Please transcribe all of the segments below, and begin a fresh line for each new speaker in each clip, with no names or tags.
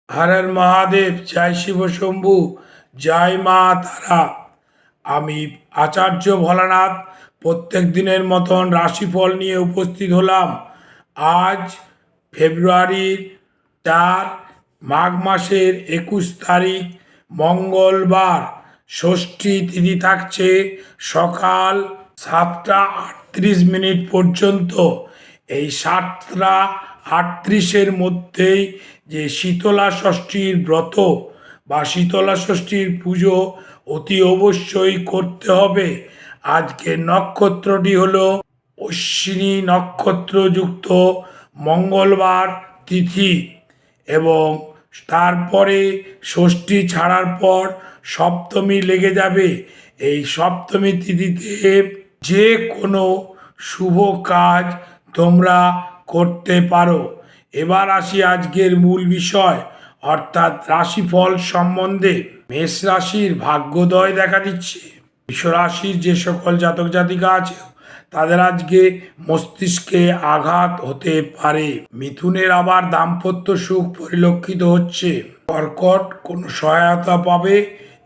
হর হর মহাদেব, জয় শিব শম্ভু, জয় মা তারা। আমি আচার্য ভোলানাথ প্রত্যেক দিনের মতন রাশিফল নিয়ে উপস্থিত হলাম। আজ ফেব্রুয়ারির 4, মাঘ মাসের 21 তারিখ, মঙ্গলবার। ষষ্ঠী তিথি থাকছে সকাল 7টা 38 পর্যন্ত। এই 7টা 38-এর মধ্যেই যে শীতলা ষষ্ঠীর ব্রত বা শীতলা ষষ্ঠীর পুজো অতি অবশ্যই করতে হবে। আজকে নক্ষত্রটি হলো অশ্বিনী নক্ষত্রযুক্ত মঙ্গলবার তিথি, এবং তারপরে ষষ্ঠী ছাড়ার পর সপ্তমী লেগে যাবে। এই সপ্তমী তিথিতে যে কোনো শুভ কাজ তোমরা করতে পারো। এবার আসি আজকের মূল বিষয়, অর্থাৎ রাশিফল সম্বন্ধে। মেষ রাশির ভাগ্যোদয় দেখা দিচ্ছে। বৃষ রাশির যে সকল জাতক জাতিকা আছে তাদের আজকে মস্তিষ্কে আঘাত হতে পারে। মিথুনের আবার দাম্পত্য সুখ পরিলক্ষিত হচ্ছে। কর্কট কোনো সহায়তা পাবে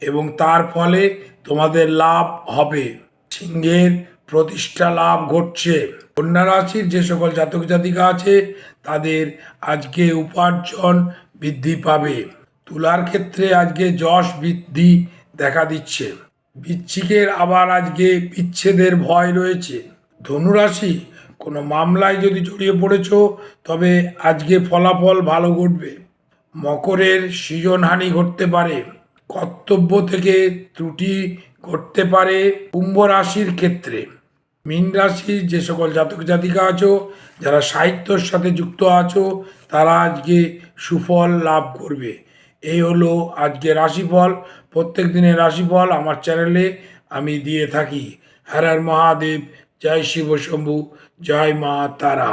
এবং তার ফলে তোমাদের লাভ হবে। সিংহের প্রতিষ্ঠা লাভ ঘটছে। কন্যা রাশির যে সকল জাতক জাতিকা আছে তাদের আজকে উপার্জন বৃদ্ধি পাবে। তুলার ক্ষেত্রে আজকে যশ বৃদ্ধি দেখা দিচ্ছে। বৃশ্চিকের আবার আজকে বিচ্ছেদের ভয় রয়েছে। ধনুরাশি কোনো মামলায় যদি জড়িয়ে পড়েছ তবে আজকে ফলাফল ভালো ঘটবে। মকরের সৃজনহানি ঘটতে পারে। কর্তব্য থেকে ত্রুটি ঘটতে পারে কুম্ভ রাশির ক্ষেত্রে। মীন রাশির যে সকল জাতক জাতিকা আছো যারা সাহিত্যর সাথে যুক্ত আছো তারা আজকে সুফল লাভ করবে। এই হলো আজকে রাশিফল। প্রত্যেক দিনের রাশিফল আমার চ্যানেলে আমি দিয়ে থাকি। হর হর মহাদেব, জয় শিব শম্ভু, জয় মা তারা।